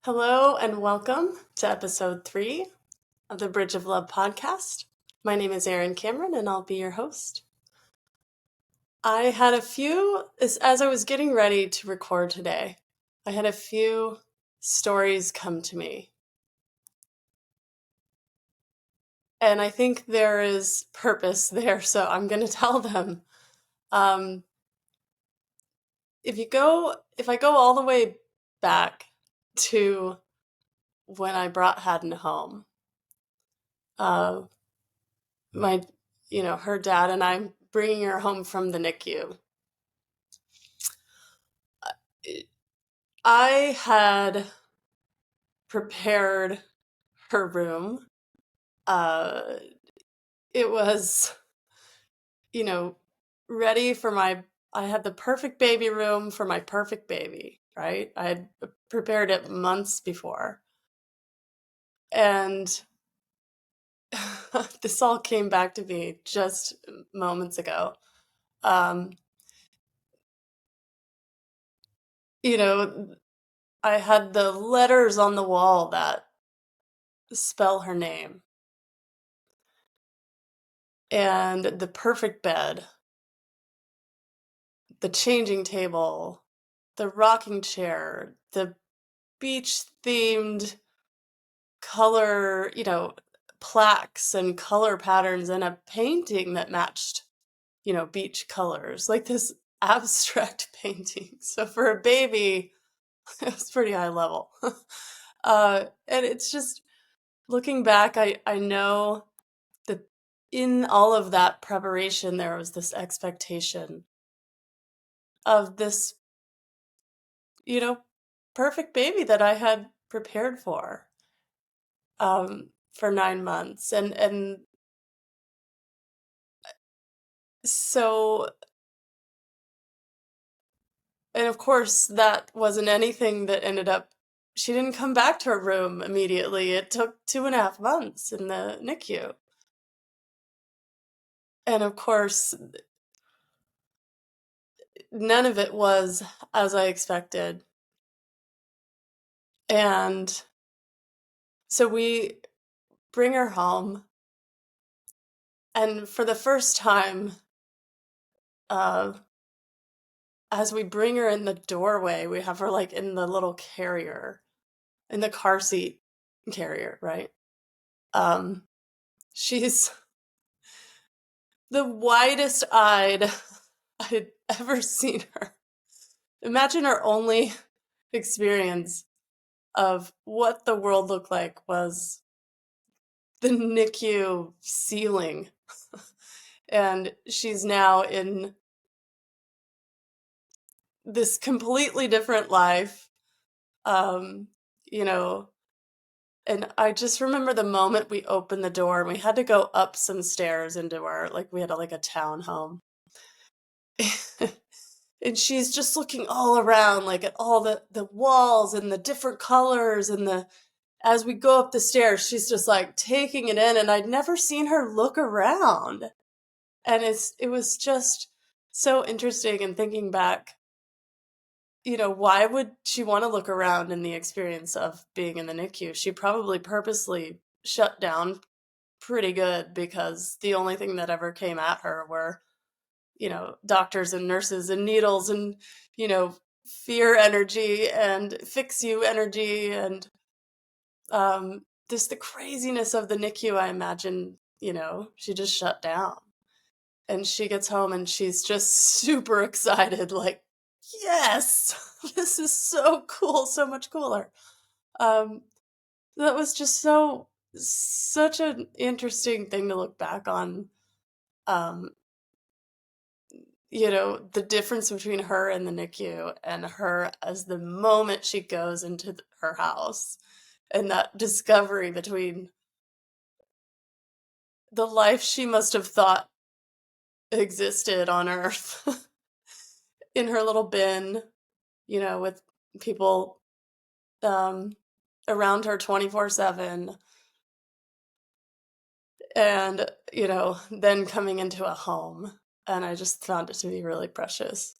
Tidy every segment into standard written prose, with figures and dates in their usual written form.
Hello and welcome to episode 3 of the Bridge of Love podcast. My name is Erin Cameron and I'll be your host. I had as I was getting ready to record today, I had a few stories come to me. And I think there is purpose there, so I'm going to tell them. Um, if I go all the way back to when I brought Haddon home, uh, my her dad and I'm bringing her home from the NICU. I had prepared her room. It was, you know, ready for I had the perfect baby room for my perfect baby, right? I had prepared it months before. And this all came back to me just moments ago. Um, you know, I had the letters on the wall that spell her name and the perfect bed, the changing table, the rocking chair, the beach themed color, plaques and color patterns, and a painting that matched, beach colors, like this abstract painting. So for a baby, it was pretty high level. And it's just looking back, I know that in all of that preparation, there was this expectation of this, you know, perfect baby that I had prepared for 9 months. And so, and of course, that wasn't anything that she didn't come back to her room immediately. It took 2.5 months in the NICU. And of course, none of it was as I expected. And so we bring her home, and for the first time, uh, as we bring her in the doorway, we have her like in the little carrier, in the car seat carrier, right? Um, she's the widest eyed I'd ever seen her. Imagine her only experience of what the world looked like was the NICU ceiling. And she's now in this completely different life. Um, you know, and I just remember the moment we opened the door and we had to go up some stairs into we had like a town home. And she's just looking all around, like at all the walls and the different colors as we go up the stairs, she's just like taking it in, and I'd never seen her look around. And it was just so interesting, and thinking back, why would she want to look around in the experience of being in the NICU? She probably purposely shut down pretty good, because the only thing that ever came at her were, doctors and nurses and needles and, fear energy and fix you energy. And the craziness of the NICU, I imagine, she just shut down. And she gets home and she's just super excited, like, yes, this is so cool, so much cooler. Um, that was just such an interesting thing to look back on. Um, the difference between her and the NICU, and her as the moment she goes into her house, and that discovery between the life she must have thought existed on Earth in her little bin, with people um, around her 24/7, and, then coming into a home. And I just found it to be really precious.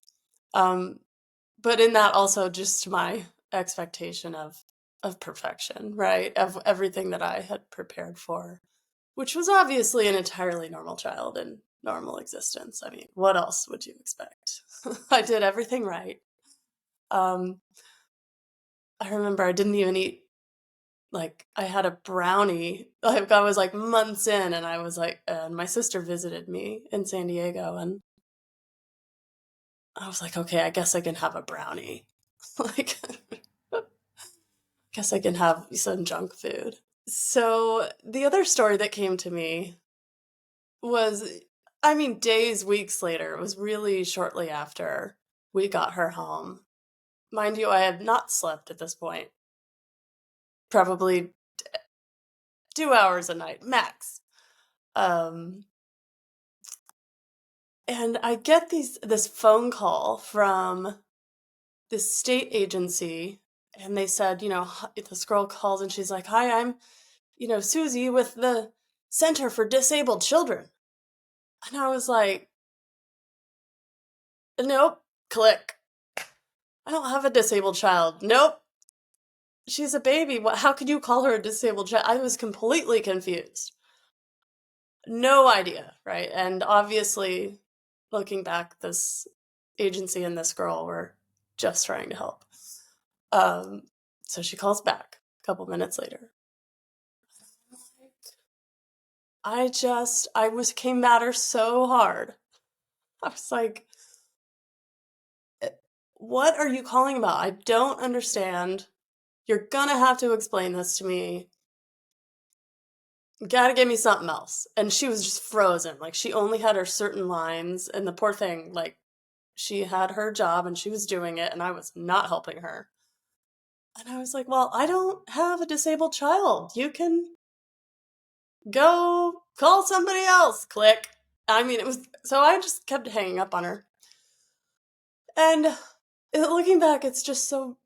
But in that, also just my expectation of of perfection, right? Of everything that I had prepared for, which was obviously an entirely normal child and normal existence. I mean, what else would you expect? I did everything right. Um, I remember I didn't even eat, like, I had a brownie. Like, I was like months in, and I was like, and my sister visited me in San Diego, and I was like, okay, I guess I can have a brownie. Like, guess I can have some junk food. So the other story that came to me was, I mean, days, weeks later, it was really shortly after we got her home. Mind you, I had not slept at this point, probably 2 hours a night max. Um, and I get this phone call from this state agency, and they said, this girl calls and she's like, "Hi, I'm, Susie with the Center for Disabled Children." And I was like, "Nope, click. I don't have a disabled child. Nope, she's a baby. How could you call her a disabled child?" I was completely confused. No idea, right? And obviously, looking back, this agency and this girl were just trying to help. Um, so she calls back a couple minutes later. Came at her so hard. I was like, "What are you calling about? I don't understand. You're gonna have to explain this to me. Gotta give me something else." And she was just frozen. Like, she only had her certain lines, and the poor thing, like, she had her job and she was doing it, and I was not helping her. And I was like, "Well, I don't have a disabled child. You can go call somebody else." Click. I mean, it was, so I just kept hanging up on her. And looking back, it's just so,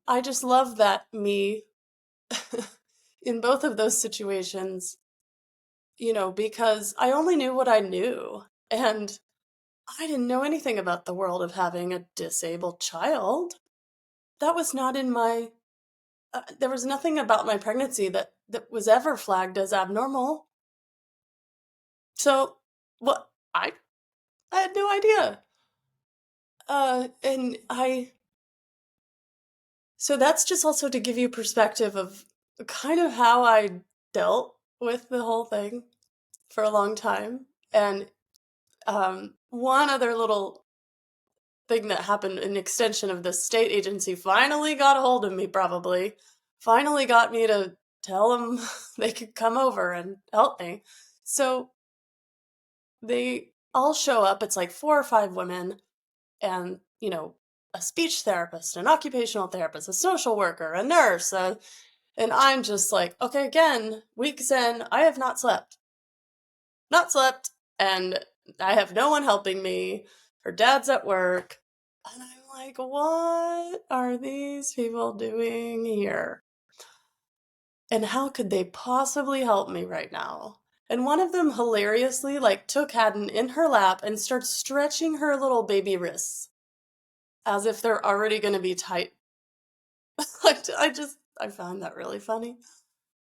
I just love that me in both of those situations, because I only knew what I knew. And I didn't know anything about the world of having a disabled child. That was not in my, there was nothing about my pregnancy that was ever flagged as abnormal. So, what, I had no idea. And so that's just also to give you perspective of kind of how I dealt with the whole thing for a long time. And one other little thing that happened, an extension of the state agency finally got a hold of me, probably. Finally got me to tell them they could come over and help me. So they all show up. It's like 4 or 5 women, and, a speech therapist, an occupational therapist, a social worker, a nurse. And I'm just like, okay, again, weeks in, I have not slept. Not slept. And I have no one helping me. Her dad's at work. And I'm like, what are these people doing here? And how could they possibly help me right now? And one of them hilariously, like, took Haddon in her lap and started stretching her little baby wrists as if they're already going to be tight. I found that really funny.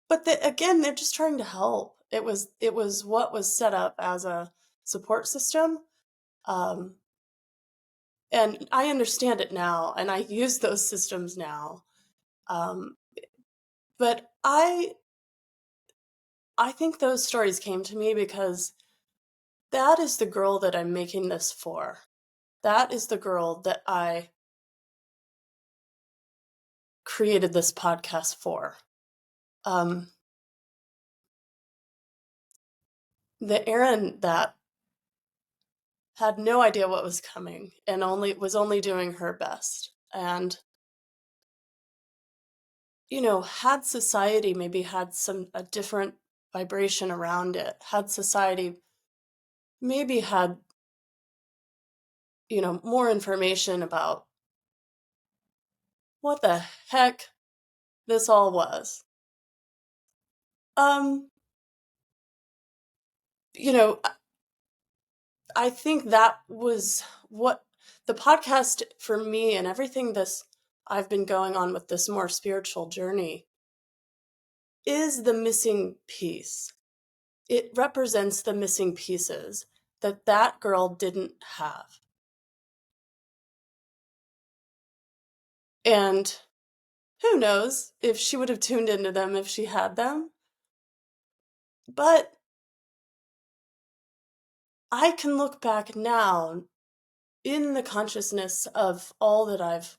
But again, they're just trying to help. It was what was set up as a support system. Um, and I understand it now, and I use those systems now. Um, but I think those stories came to me because that is the girl that I'm making this for. That is the girl that I created this podcast for. Um, the Erin that had no idea what was coming and was only doing her best. And, had society maybe had a different vibration around it, had society maybe had, more information about what the heck this all was. Um, you know, I think that was what the podcast for me, and everything this I've been going on with this more spiritual journey is the missing piece. It represents the missing pieces that that girl didn't have. And who knows if she would have tuned into them if she had them. But I can look back now in the consciousness of all that I've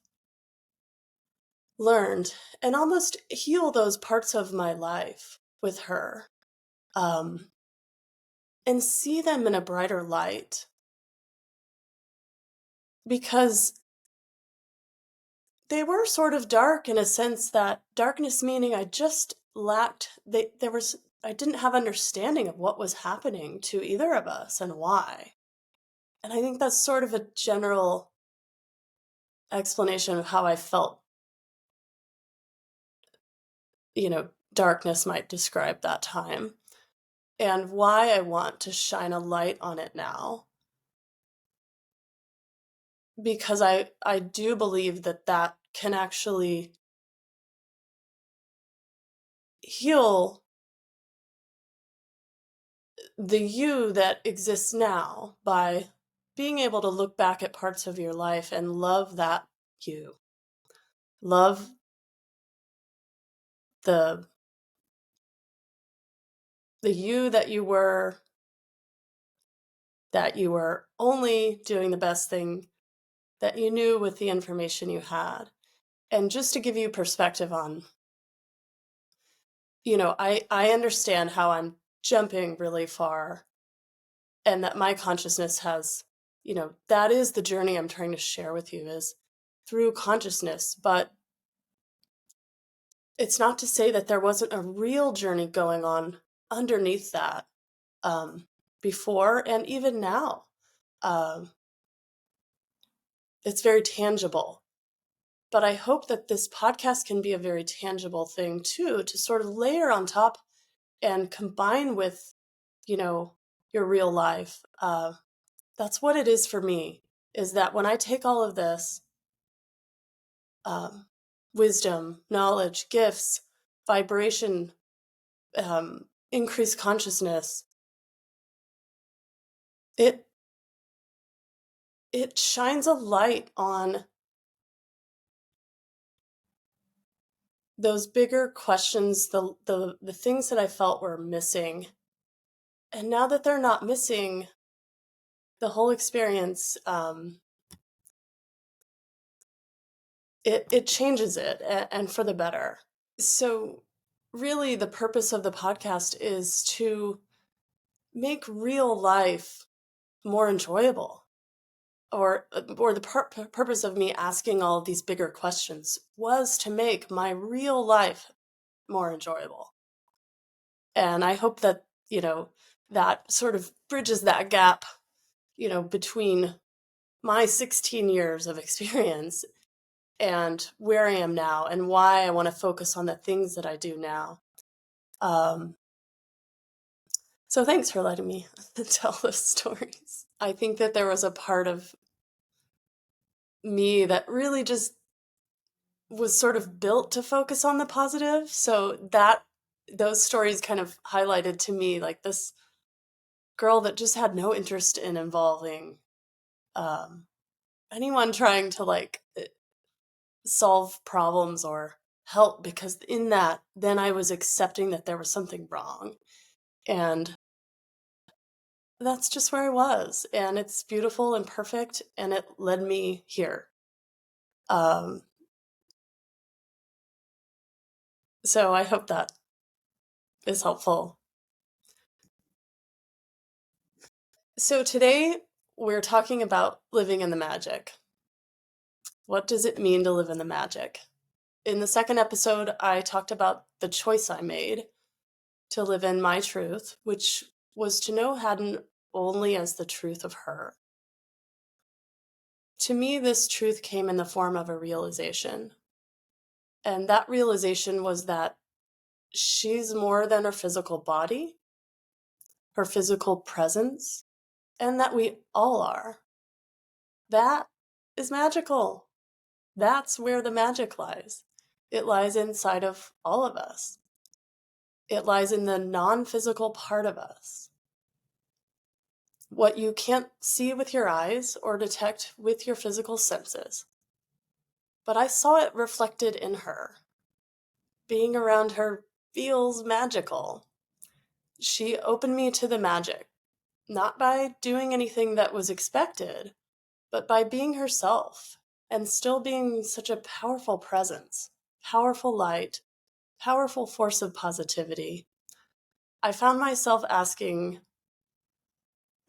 learned and almost heal those parts of my life with her, um, and see them in a brighter light. Because they were sort of dark in a sense that darkness meaning I just lacked, I didn't have understanding of what was happening to either of us and why. And I think that's sort of a general explanation of how I felt, darkness might describe that time and why I want to shine a light on it now. Because I do believe that that can actually heal the you that exists now by being able to look back at parts of your life and love that you. Love the you that you were only doing the best thing that you knew with the information you had. And just to give you perspective on, I understand how I'm jumping really far and that my consciousness has, that is the journey I'm trying to share with you is through consciousness. But it's not to say that there wasn't a real journey going on underneath that, before and even now. Um, it's very tangible. But I hope that this podcast can be a very tangible thing too, to sort of layer on top and combine with, your real life. That's what it is for me, is that when I take all of this, um, wisdom, knowledge, gifts, vibration, increased consciousness, it it shines a light on those bigger questions, the things that I felt were missing. And now that they're not missing, the whole experience, it changes it, and for the better. So really the purpose of the podcast is to make real life more enjoyable, or the purpose of me asking all of these bigger questions was to make my real life more enjoyable. And I hope that, that sort of bridges that gap, between my 16 years of experience and where I am now and why I want to focus on the things that I do now. So thanks for letting me tell those stories. I think that there was a part of me that really just was sort of built to focus on the positive. So that those stories kind of highlighted to me like this girl that just had no interest in involving, um, anyone trying to solve problems or help, because in that then I was accepting that there was something wrong, and that's just where I was, and it's beautiful and perfect, and it led me here. um, so I hope that is helpful. So today we're talking about living in the magic. What does it mean to live in the magic? In the second episode, I talked about the choice I made to live in my truth, which was to know Haddon only as the truth of her. To me, this truth came in the form of a realization. And that realization was that she's more than her physical body, her physical presence, and that we all are. That is magical. That's where the magic lies. It lies inside of all of us. It lies in the non-physical part of us. What you can't see with your eyes or detect with your physical senses. But I saw it reflected in her. Being around her feels magical. She opened me to the magic, not by doing anything that was expected, but by being herself and still being such a powerful presence, powerful light, powerful force of positivity. I found myself asking,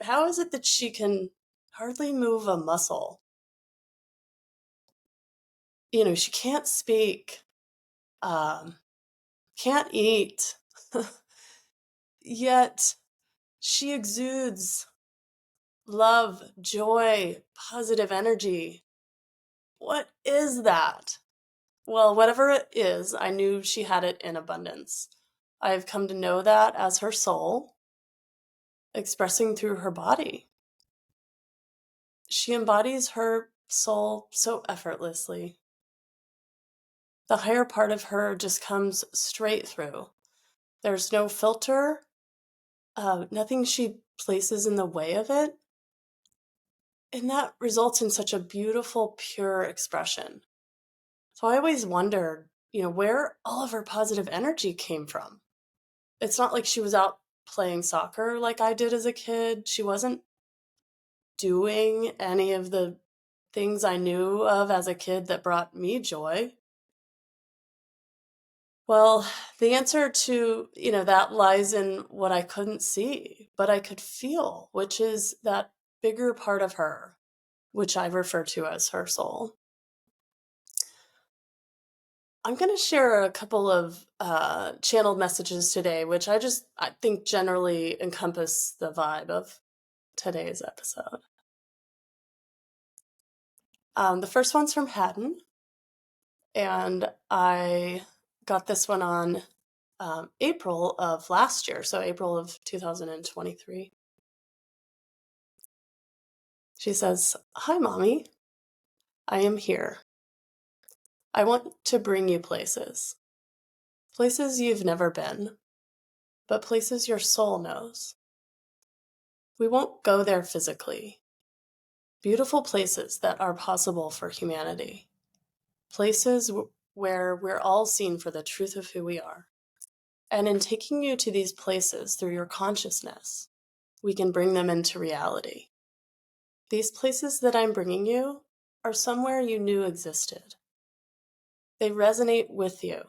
how is it that she can hardly move a muscle? She can't speak, um, can't eat, yet she exudes love, joy, positive energy. What is that? Well, whatever it is, I knew she had it in abundance. I've come to know that as her soul, expressing through her body. She embodies her soul so effortlessly. The higher part of her just comes straight through. There's no filter, nothing she places in the way of it. And that results in such a beautiful, pure expression. So I always wondered, where all of her positive energy came from. It's not like she was out playing soccer like I did as a kid. She wasn't doing any of the things I knew of as a kid that brought me joy. Well, the answer to, that lies in what I couldn't see, but I could feel, which is that bigger part of her, which I refer to as her soul. I'm going to share a couple of channeled messages today, which I think generally encompass the vibe of today's episode. The first one's from Haddon, and I got this one on April of last year, so April of 2023. She says, "Hi, Mommy. I am here. I want to bring you places. Places you've never been, but places your soul knows. We won't go there physically. Beautiful places that are possible for humanity. Places where we're all seen for the truth of who we are. And in taking you to these places through your consciousness, we can bring them into reality. These places that I'm bringing you are somewhere you knew existed. They resonate with you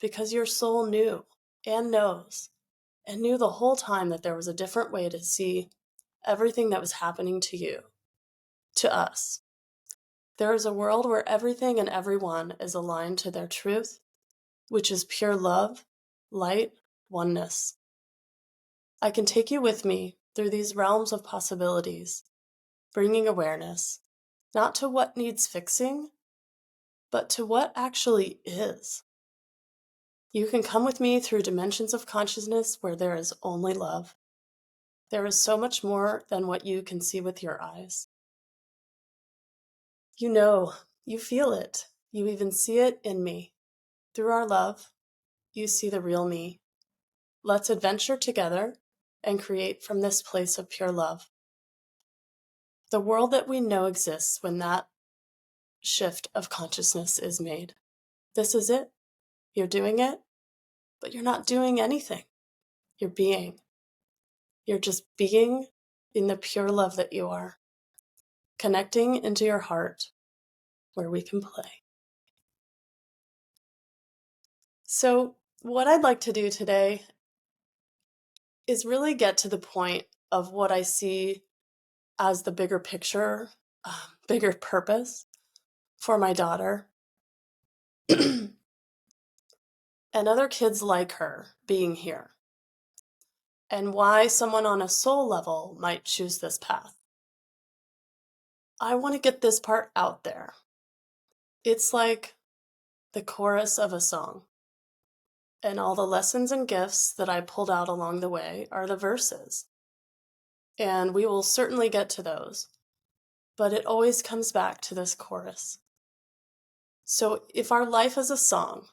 because your soul knew and knows and knew the whole time that there was a different way to see everything that was happening to you, to us. There is a world where everything and everyone is aligned to their truth, which is pure love, light, oneness. I can take you with me through these realms of possibilities, bringing awareness, not to what needs fixing, but to what actually is. You can come with me through dimensions of consciousness where there is only love. There is so much more than what you can see with your eyes. You feel it. You even see it in me. Through our love, you see the real me. Let's adventure together and create from this place of pure love. The world that we know exists when that shift of consciousness is made. This is it. You're doing it, but you're not doing anything. You're being. You're just being in the pure love that you are, connecting into your heart where we can play. So, what I'd like to do today is really get to the point of what I see as the bigger picture, bigger purpose for my daughter and other kids like her being here, and why someone on a soul level might choose this path. I want to get this part out there. It's like the chorus of a song, and all the lessons and gifts that I pulled out along the way are the verses. And we will certainly get to those, but it always comes back to this chorus. So if our life is a song,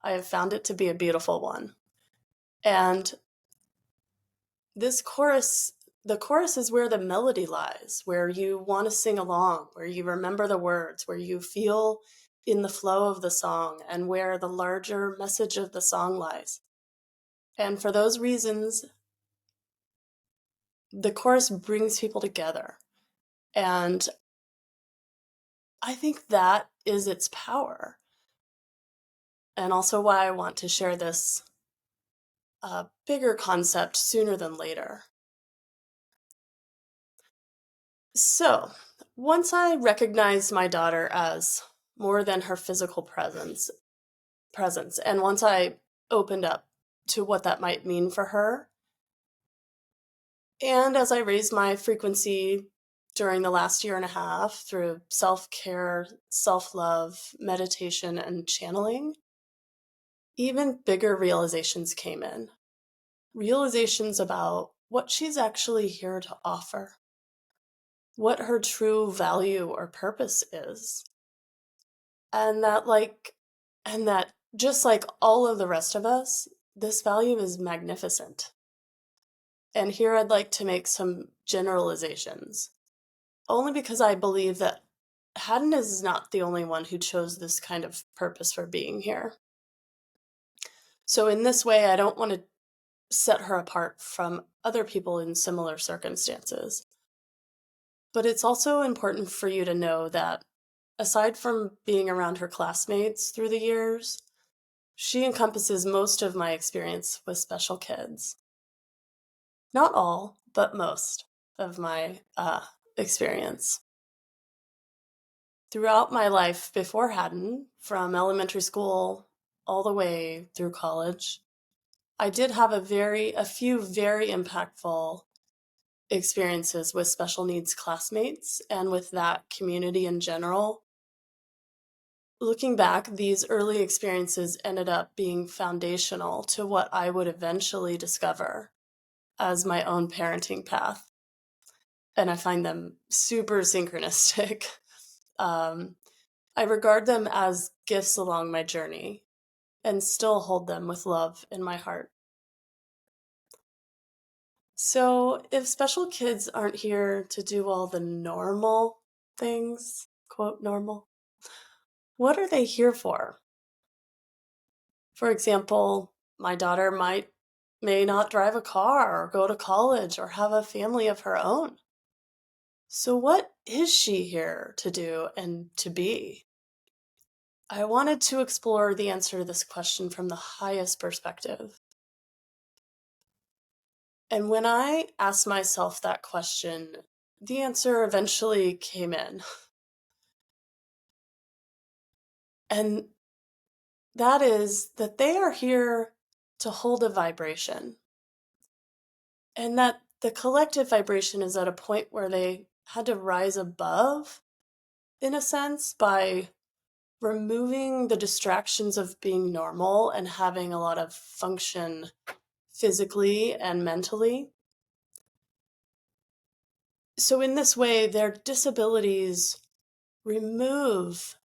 I have found it to be a beautiful one. And this chorus, the chorus is where the melody lies, where you want to sing along, where you remember the words, where you feel in the flow of the song, and where the larger message of the song lies. And for those reasons, the chorus brings people together. And I think that is its power. And also why I want to share this bigger concept sooner than later. So, once I recognized my daughter as more than her physical presence, and once I opened up to what that might mean for her, and as I raised my frequency during the last year and a half through self-care, self-love, meditation, and channeling, even bigger realizations came in. Realizations about what she's actually here to offer, what her true value or purpose is. And that just like all of the rest of us, this value is magnificent. And here I'd like to make some generalizations, only because I believe that Haddon is not the only one who chose this kind of purpose for being here. So in this way, I don't want to set her apart from other people in similar circumstances. But it's also important for you to know that aside from being around her classmates through the years, she encompasses most of my experience with special kids. Not all, but most of my experience. Throughout my life before Haddon, from elementary school all the way through college, I did have a few very impactful experiences with special needs classmates and with that community in general. Looking back, these early experiences ended up being foundational to what I would eventually discover as my own parenting path. And I find them super synchronistic. I regard them as gifts along my journey and still hold them with love in my heart. So, if special kids aren't here to do all the normal things, quote normal, what are they here for? For example, my daughter may not drive a car or go to college or have a family of her own. So what is she here to do and to be? I wanted to explore the answer to this question from the highest perspective. And when I asked myself that question, the answer eventually came in. And that is that they are here to hold a vibration. And that the collective vibration is at a point where they had to rise above, in a sense, by removing the distractions of being normal and having a lot of function physically and mentally. So, in this way, their disabilities remove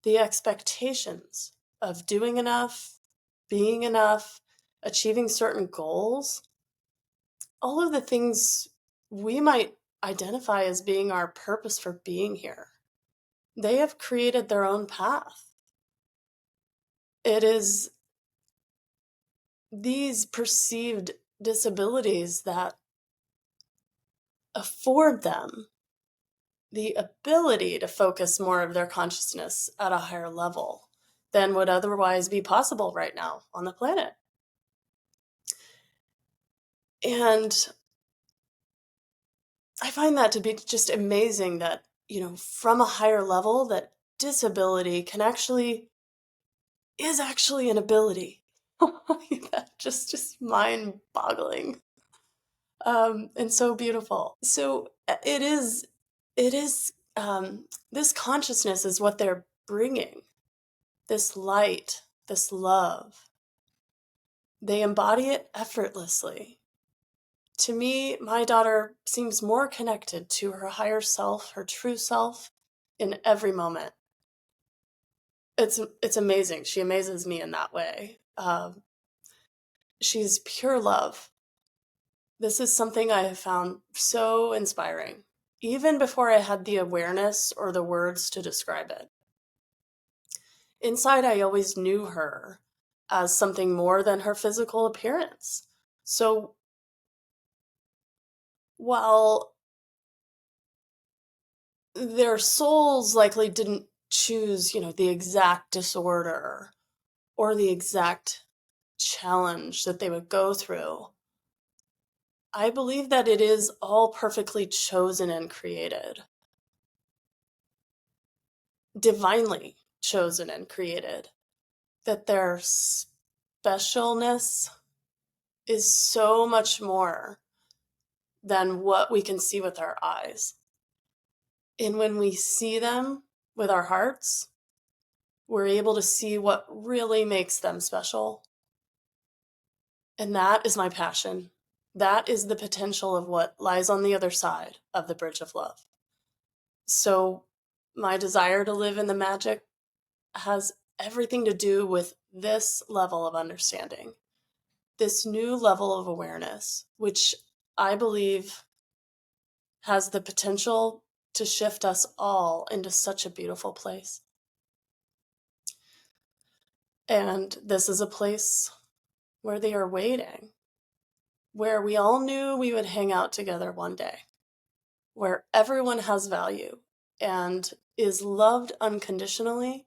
the expectations of doing enough, being enough, achieving certain goals, all of the things we might identify as being our purpose for being here. They have created their own path. It is these perceived disabilities that afford them the ability to focus more of their consciousness at a higher level than would otherwise be possible right now on the planet. And I find that to be just amazing that, from a higher level, that disability is actually an ability. That just mind-boggling, and so beautiful. So this consciousness is what they're bringing, this light, this love. They embody it effortlessly. To me, my daughter seems more connected to her higher self, her true self, in every moment. It's amazing. She amazes me in that way. She's pure love. This is something I have found so inspiring, even before I had the awareness or the words to describe it. Inside, I always knew her as something more than her physical appearance. So while their souls likely didn't choose, the exact disorder or the exact challenge that they would go through, I believe that it is all perfectly chosen and created, divinely chosen and created, that their specialness is so much more than what we can see with our eyes. And when we see them with our hearts, we're able to see what really makes them special. And that is my passion. That is the potential of what lies on the other side of the bridge of love. So, my desire to live in the magic has everything to do with this level of understanding, this new level of awareness, which I believe has the potential to shift us all into such a beautiful place. And this is a place where they are waiting, where we all knew we would hang out together one day, where everyone has value and is loved unconditionally,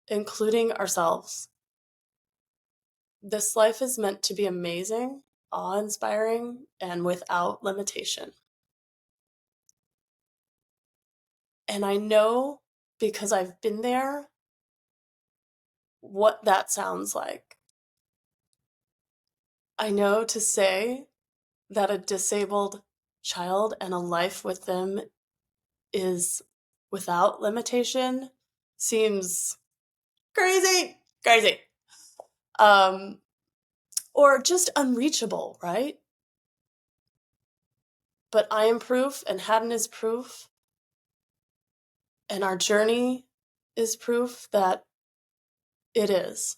including ourselves. This life is meant to be amazing, awe-inspiring, and without limitation. And I know, because I've been there, what that sounds like. I know to say that a disabled child and a life with them is without limitation seems crazy, um, or just unreachable, right? But I am proof, and Haddon is proof, and our journey is proof that it is.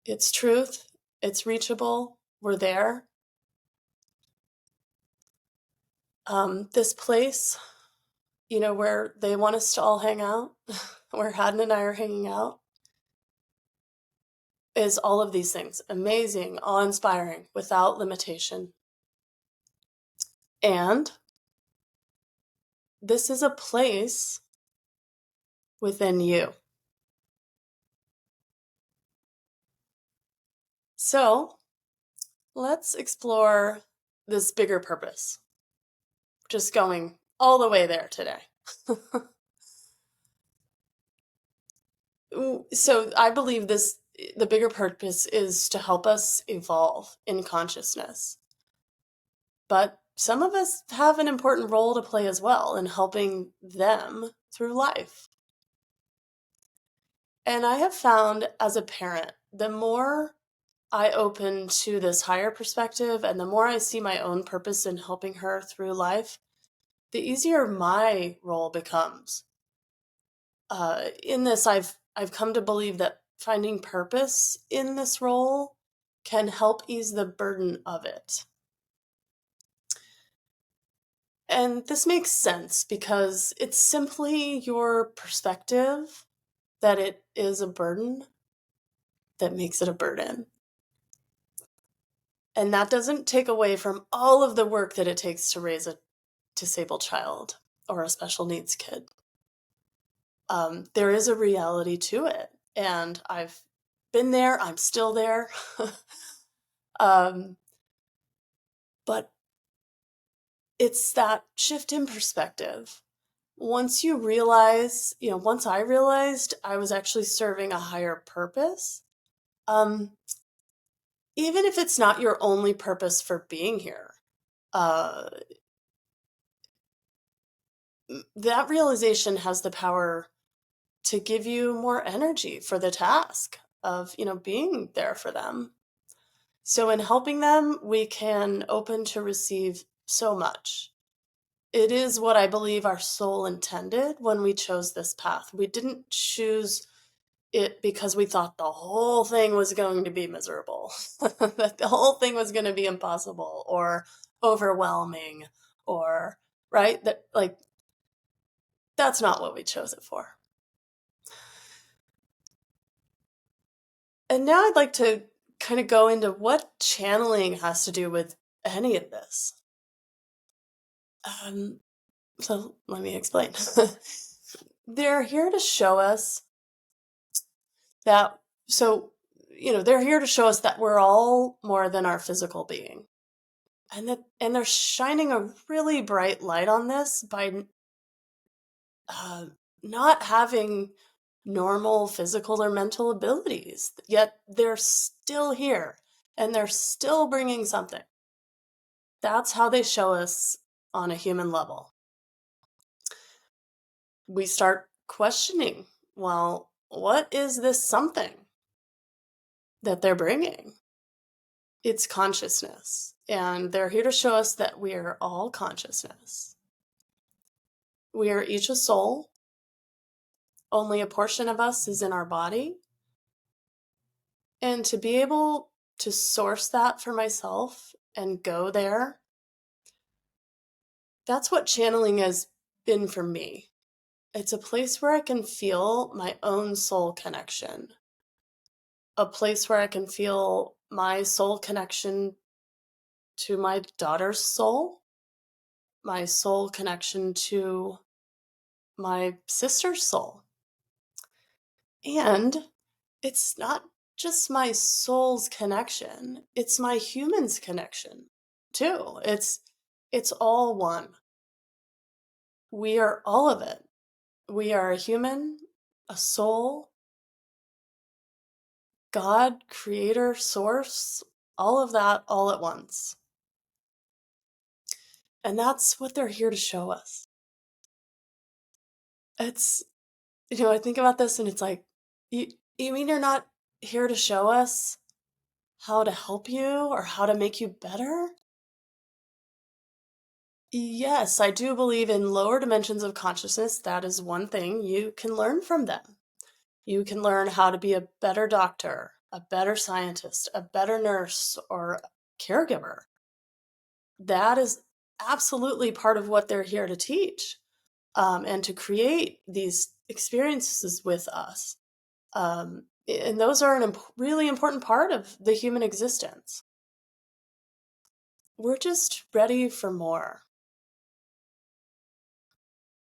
It's truth, it's reachable, we're there. This place, where they want us to all hang out, where Haddon and I are hanging out, is all of these things. Amazing, awe-inspiring, without limitation. And this is a place within you. So let's explore this bigger purpose. Just going all the way there today. So I believe the bigger purpose is to help us evolve in consciousness. But some of us have an important role to play as well in helping them through life. And I have found as a parent, the more I open to this higher perspective and the more I see my own purpose in helping her through life, the easier my role becomes. In this, I've come to believe that finding purpose in this role can help ease the burden of it. And this makes sense because it's simply your perspective that it is a burden that makes it a burden. And that doesn't take away from all of the work that it takes to raise a disabled child or a special needs kid. There is a reality to it. And I've been there, I'm still there. But it's that shift in perspective. Once you realize, once I realized I was actually serving a higher purpose, even if it's not your only purpose for being here, that realization has the power to give you more energy for the task of, being there for them. So in helping them, we can open to receive so much. it is what I believe our soul intended when we chose this path. We didn't choose it because we thought the whole thing was going to be miserable, that the whole thing was going to be impossible or overwhelming or, right? That, like, that's not what we chose it for. And now I'd like to kind of go into what channeling has to do with any of this. So let me explain. They're here to show us that, so, they're here to show us that we're all more than our physical being. And they're shining a really bright light on this by uh, not having normal physical or mental abilities, yet they're still here and they're still bringing something. That's how they show us on a human level. We start questioning, well, what is this something that they're bringing? It's consciousness, and they're here to show us that we are all consciousness. We are each a soul. Only a portion of us is in our body. And to be able to source that for myself and go there, that's what channeling has been for me. It's a place where I can feel my own soul connection, a place where I can feel my soul connection to my daughter's soul, my soul connection to my sister's soul. And it's not just my soul's connection, it's my human's connection too. It's all one. We are all of it. We are a human, a soul, God, creator, source, all of that all at once. And that's what they're here to show us. It's, I think about this and it's like, you mean you're not here to show us how to help you or how to make you better? Yes, I do believe in lower dimensions of consciousness. That is one thing you can learn from them. You can learn how to be a better doctor, a better scientist, a better nurse, or caregiver. That is absolutely part of what they're here to teach, and to create these experiences with us. And those are a really important part of the human existence. We're just ready for more.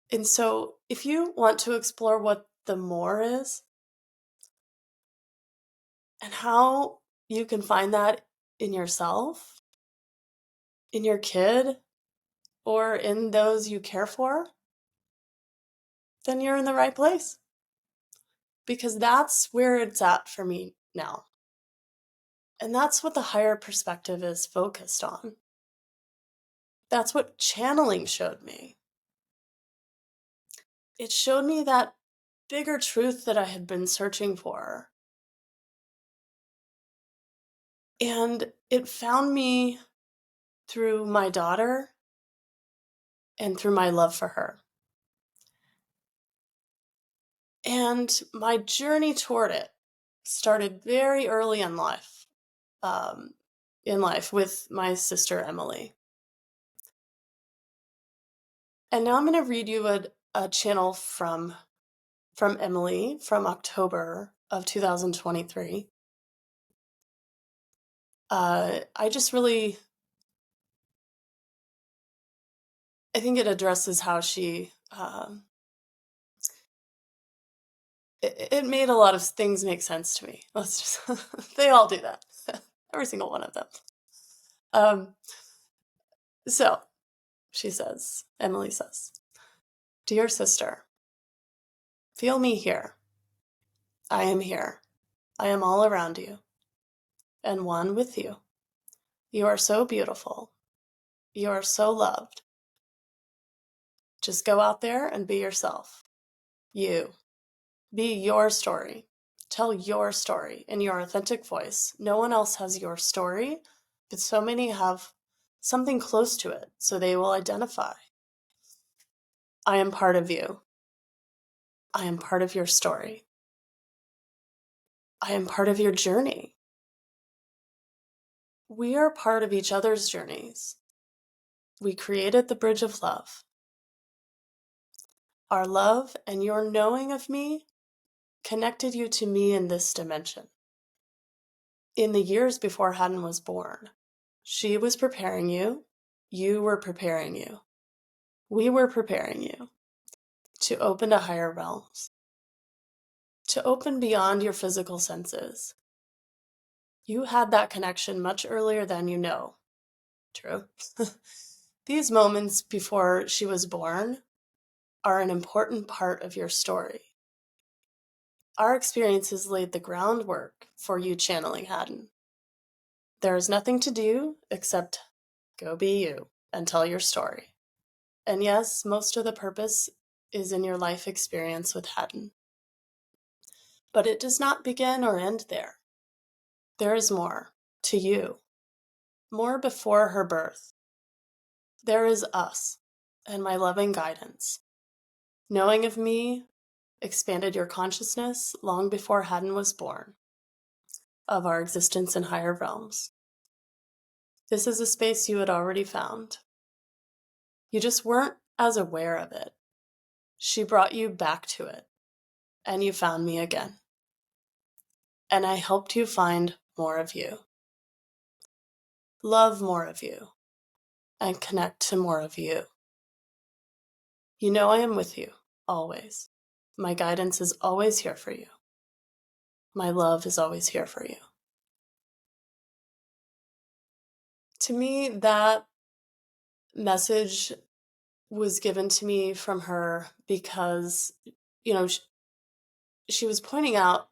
And so, if you want to explore what the more is and how you can find that in yourself, in your kid, or in those you care for, then you're in the right place. Because that's where it's at for me now. And that's what the higher perspective is focused on. That's what channeling showed me. It showed me that bigger truth that I had been searching for. And it found me through my daughter and through my love for her. And my journey toward it started very early in life, with my sister Emily. And now I'm going to read you a channel from Emily from October of 2023. I just really, I think it addresses how she, it made a lot of things make sense to me. Let's just, they all do that. Every single one of them. So Emily says, "Dear sister, feel me here. I am here. I am all around you and one with you. You are so beautiful. You are so loved. Just go out there and be yourself. You. Be your story. Tell your story in your authentic voice. No one else has your story, but so many have something close to it, so they will identify. I am part of you. I am part of your story. I am part of your journey. We are part of each other's journeys. We created the bridge of love. Our love and your knowing of me connected you to me in this dimension. In the years before Haddon was born, she was preparing you. You were preparing you. We were preparing you to open to higher realms, to open beyond your physical senses. You had that connection much earlier than you know. True. These moments before she was born are an important part of your story. Our experiences laid the groundwork for you channeling Haddon. There is nothing to do except go be you and tell your story. And yes, most of the purpose is in your life experience with Haddon. But it does not begin or end there. There is more to you, more before her birth. There is us and my loving guidance. Knowing of me expanded your consciousness long before Haddon was born, of our existence in higher realms. This is a space you had already found. You just weren't as aware of it. She brought you back to it, and you found me again. And I helped you find more of you, love more of you, and connect to more of you. You know I am with you, always. My guidance is always here for you. My love is always here for you. To me, that message was given to me from her because, she was pointing out,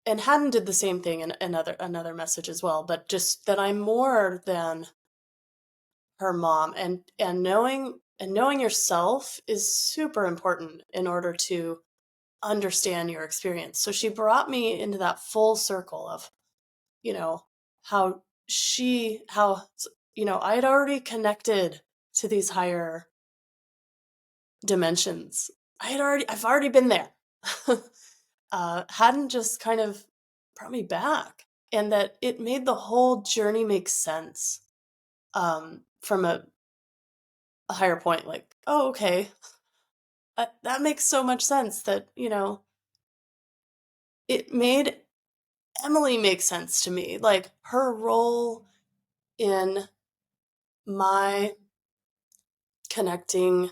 and Haddon did the same thing in another message as well, but just that I'm more than her mom, and knowing yourself is super important in order to understand your experience. So she brought me into that full circle of, how I had already connected to these higher dimensions. I've already been there. Hadn't just kind of brought me back, and that it made the whole journey make sense from a higher point. Like, oh, okay, that makes so much sense. That it made Emily make sense to me. Like her role in my connecting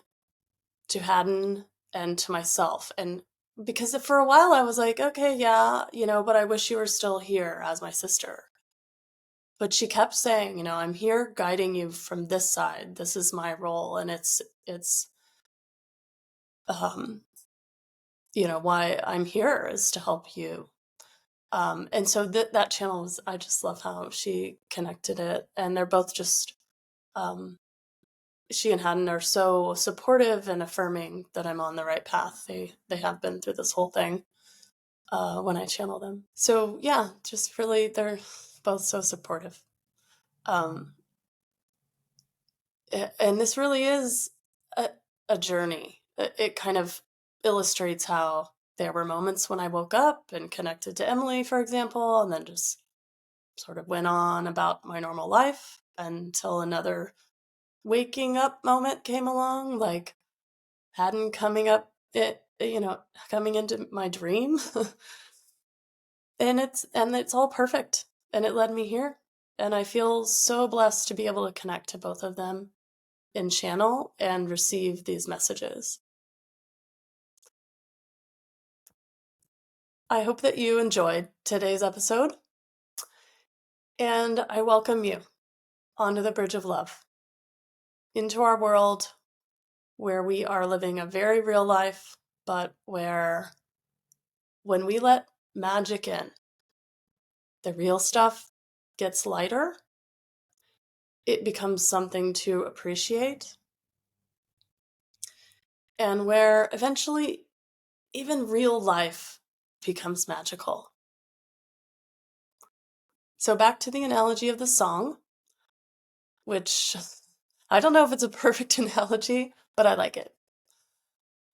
to Haddon and to myself. And because for a while I was like, okay, yeah, but I wish you were still here as my sister. But she kept saying, I'm here guiding you from this side. This is my role. And it's, um, why I'm here is to help you. And so that channel was, I just love how she connected it. And they're both just, she and Haddon are so supportive and affirming that I'm on the right path. They have been through this whole thing when I channel them. So yeah, just really, they're both so supportive. And this really is a journey. It kind of illustrates how there were moments when I woke up and connected to Emily, for example, and then just sort of went on about my normal life until another waking up moment came along, like Haddon coming into my dream. and it's all perfect, and it led me here. And I feel so blessed to be able to connect to both of them in channel and receive these messages. I hope that you enjoyed today's episode, and I welcome you onto the bridge of love, into our world where we are living a very real life, but where when we let magic in, the real stuff gets lighter. It becomes something to appreciate, and where eventually even real life becomes magical. So back to the analogy of the song, which I don't know if it's a perfect analogy, but I like it.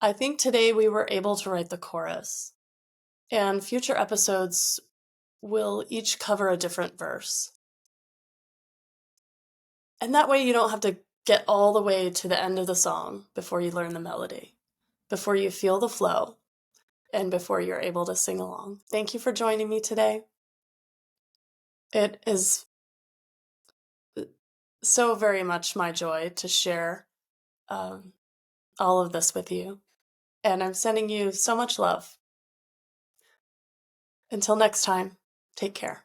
I think today we were able to write the chorus, and future episodes will each cover a different verse. And that way you don't have to get all the way to the end of the song before you learn the melody, before you feel the flow, and before you're able to sing along. Thank you for joining me today. It is so very much my joy to share all of this with you. And I'm sending you so much love. Until next time, take care.